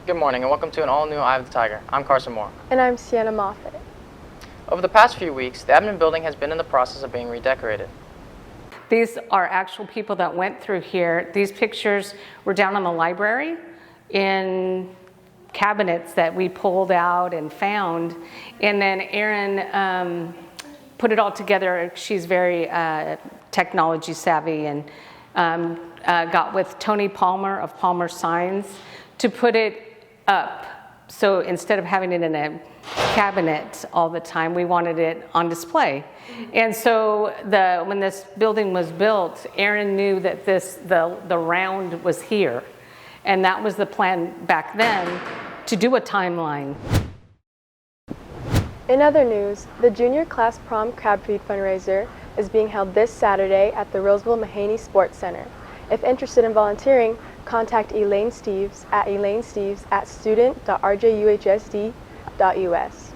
Good morning and welcome to an all-new Eye of the Tiger. I'm Carson Moore. And I'm Sienna Moffett. Over the past few weeks, the admin building has been in the process of being redecorated. These are actual people that went through here. These pictures were down in the library in cabinets that we pulled out and found. And then Erin put it all together. She's very technology savvy and got with Tony Palmer of Palmer Signs to put it up. So instead of having it in a cabinet all the time, we wanted it on display. And so when this building was built, Erin knew that the round was here. And that was the plan back then, to do a timeline. In other news, the junior class prom crab feed fundraiser is being held this Saturday at the Roseville Mahaney Sports Center. If interested in volunteering, contact Elaine Steves at student.rjuhsd.us.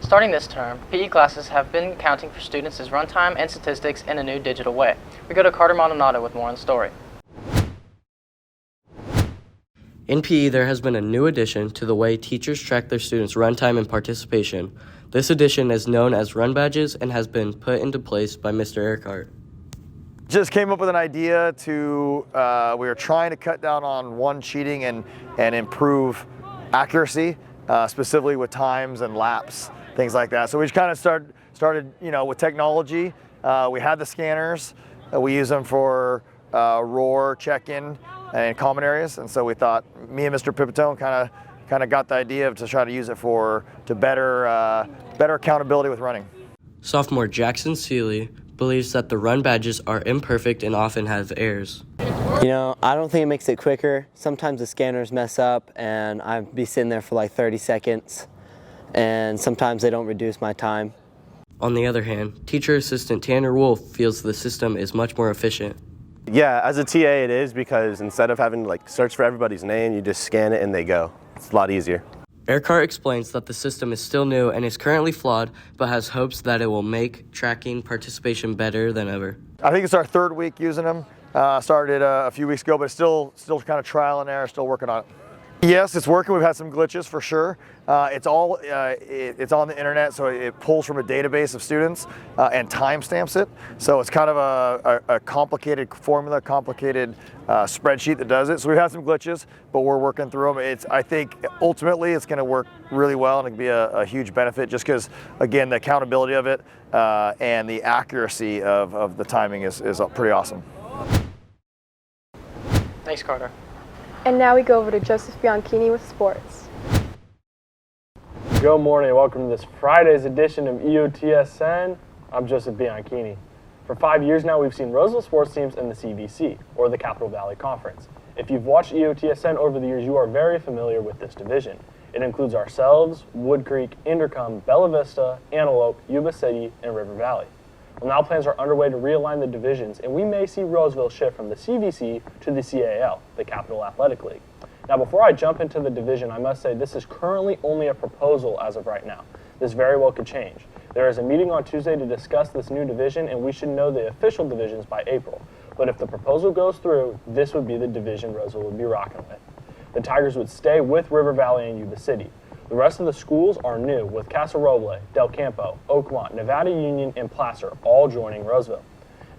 Starting this term, PE classes have been accounting for students' runtime and statistics in a new digital way. We go to Carter Maldonado with more on the story. In PE, there has been a new addition to the way teachers track their students' runtime and participation. This addition is known as Run Badges and has been put into place by Mr. Earhart. Just came up with an idea we were trying to cut down on cheating and improve accuracy, specifically with times and laps, things like that. So we just kind of started, with technology. We had the scanners. We use them for roar, check-in, and common areas. And so we thought, me and Mr. Pipitone kind of got the idea to try to use it to better accountability with running. Sophomore Jackson Seeley believes that the run badges are imperfect and often have errors. I don't think it makes it quicker. Sometimes the scanners mess up and I'd be sitting there for like 30 seconds, and sometimes they don't reduce my time. On the other hand, teacher assistant Tanner Wolf feels the system is much more efficient. Yeah, as a TA it is, because instead of having to search for everybody's name, you just scan it and they go. It's a lot easier. Earhart explains that the system is still new and is currently flawed, but has hopes that it will make tracking participation better than ever. I think it's our third week using them. Started a few weeks ago, but still kind of trial and error, still working on it. Yes, it's working. We've had some glitches for sure. It's on the internet, so it pulls from a database of students and timestamps it. So it's kind of a complicated formula, complicated spreadsheet that does it. So we've had some glitches, but we're working through them. I think ultimately it's going to work really well, and it can be a huge benefit just because, again, the accountability of it and the accuracy of the timing is pretty awesome. Thanks, Carter. And now we go over to Joseph Bianchini with sports. Good morning and welcome to this Friday's edition of EOTSN. I'm Joseph Bianchini. For 5 years now, we've seen Roseville sports teams in the CVC, or the Capital Valley Conference. If you've watched EOTSN over the years, you are very familiar with this division. It includes ourselves, Wood Creek, Intercom, Bella Vista, Antelope, Yuba City, and River Valley. Well, now plans are underway to realign the divisions, and we may see Roseville shift from the CVC to the CAL, the Capital Athletic League. Now, before I jump into the division, I must say this is currently only a proposal as of right now. This very well could change. There is a meeting on Tuesday to discuss this new division, and we should know the official divisions by April. But if the proposal goes through, this would be the division Roseville would be rocking with. The Tigers would stay with River Valley and Yuba City. The rest of the schools are new, with Casa Roble, Del Campo, Oakmont, Nevada Union, and Placer all joining Roseville.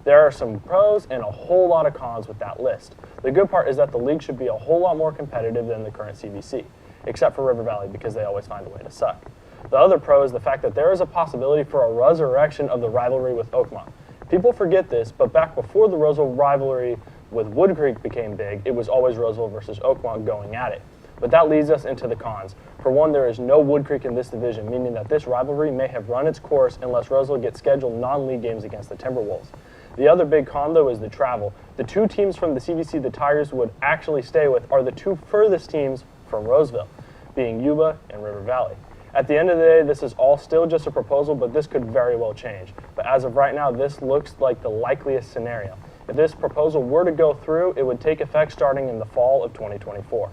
There are some pros and a whole lot of cons with that list. The good part is that the league should be a whole lot more competitive than the current CVC, except for River Valley because they always find a way to suck. The other pro is the fact that there is a possibility for a resurrection of the rivalry with Oakmont. People forget this, but back before the Roseville rivalry with Wood Creek became big, it was always Roseville versus Oakmont going at it. But that leads us into the cons. For one, there is no Wood Creek in this division, meaning that this rivalry may have run its course unless Roseville gets scheduled non-league games against the Timberwolves. The other big con, though, is the travel. The two teams from the CVC the Tigers would actually stay with are the two furthest teams from Roseville, being Yuba and River Valley. At the end of the day, this is all still just a proposal, but this could very well change. But as of right now, this looks like the likeliest scenario. If this proposal were to go through, it would take effect starting in the fall of 2024.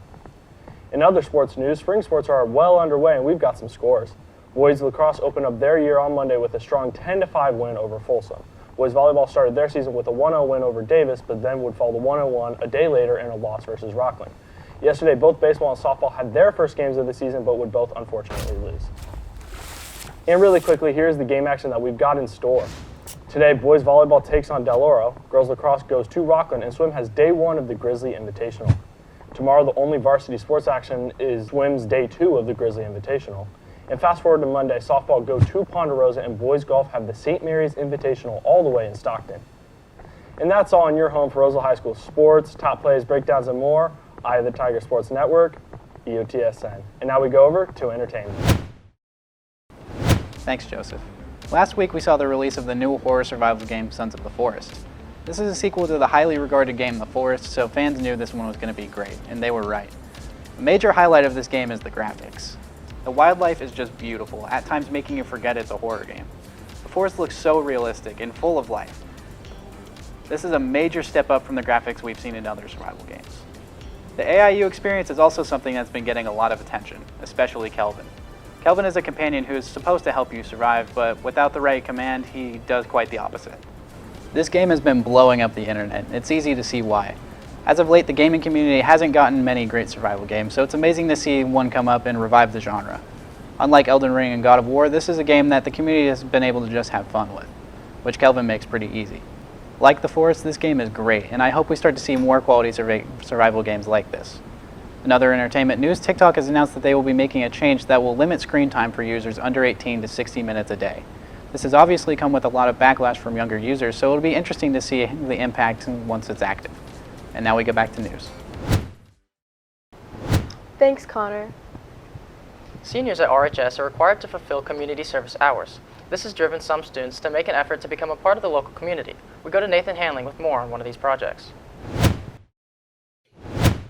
In other sports news, spring sports are well underway, and we've got some scores. Boys lacrosse opened up their year on Monday with a strong 10-5 win over Folsom. Boys volleyball started their season with a 1-0 win over Davis, but then would fall to 101 a day later in a loss versus Rockland. Yesterday, both baseball and softball had their first games of the season, but would both unfortunately lose. And really quickly, here's the game action that we've got in store. Today, boys volleyball takes on Del Oro, girls lacrosse goes to Rockland, and swim has day 1 of the Grizzly Invitational. Tomorrow, the only varsity sports action is swim's day 2 of the Grizzly Invitational. And fast forward to Monday, softball go to Ponderosa, and boys golf have the St. Mary's Invitational all the way in Stockton. And that's all in your home for Roseville High School sports, top plays, breakdowns, and more. Eye of the Tiger Sports Network, EOTSN. And now we go over to entertainment. Thanks, Joseph. Last week we saw the release of the new horror survival game, Sons of the Forest. This is a sequel to the highly regarded game The Forest, so fans knew this one was going to be great, and they were right. A major highlight of this game is the graphics. The wildlife is just beautiful, at times making you forget it's a horror game. The forest looks so realistic and full of life. This is a major step up from the graphics we've seen in other survival games. The AIU experience is also something that's been getting a lot of attention, especially Kelvin. Kelvin is a companion who is supposed to help you survive, but without the right command, he does quite the opposite. This game has been blowing up the internet. It's easy to see why. As of late, the gaming community hasn't gotten many great survival games, so it's amazing to see one come up and revive the genre. Unlike Elden Ring and God of War, this is a game that the community has been able to just have fun with, which Kelvin makes pretty easy. Like The Forest, this game is great, and I hope we start to see more quality survival games like this. In other entertainment news, TikTok has announced that they will be making a change that will limit screen time for users under 18 to 60 minutes a day. This has obviously come with a lot of backlash from younger users, so it'll be interesting to see the impact once it's active. And now we go back to news. Thanks, Connor. Seniors at RHS are required to fulfill community service hours. This has driven some students to make an effort to become a part of the local community. We go to Nathan Hanling with more on one of these projects.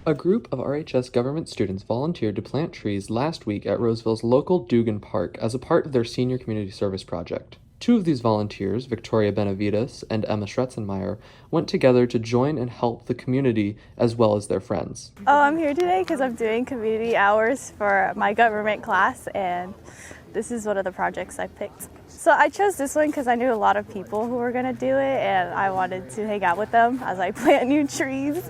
A group of RHS government students volunteered to plant trees last week at Roseville's local Dugan Park as a part of their senior community service project. 2 of these volunteers, Victoria Benavides and Emma Schretzenmeyer, went together to join and help the community as well as their friends. I'm here today because I'm doing community hours for my government class, and this is one of the projects I picked. So I chose this one because I knew a lot of people who were going to do it, and I wanted to hang out with them as I plant new trees.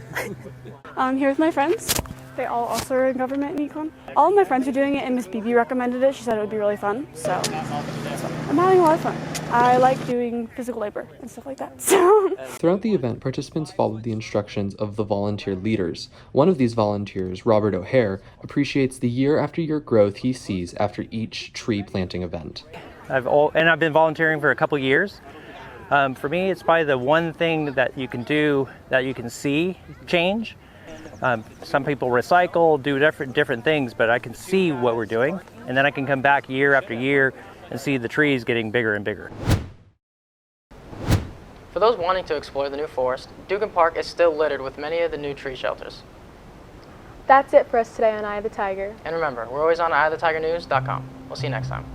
I'm here with my friends. They all also are in government and econ. All of my friends are doing it, and Miss BB recommended it. She said it would be really fun, so I'm having a lot of fun. I like doing physical labor and stuff like that. Throughout the event, participants followed the instructions of the volunteer leaders. One of these volunteers, Robert O'Hare, appreciates the year-after-year growth he sees after each tree planting event. I've been volunteering for a couple years. For me, it's probably the one thing that you can do that you can see change. Some people recycle, do different things, but I can see what we're doing, and then I can come back year after year and see the trees getting bigger and bigger. For those wanting to explore the new forest, Dugan Park is still littered with many of the new tree shelters. That's it for us today on Eye of the Tiger. And remember, we're always on eyeofthetigernews.com. We'll see you next time.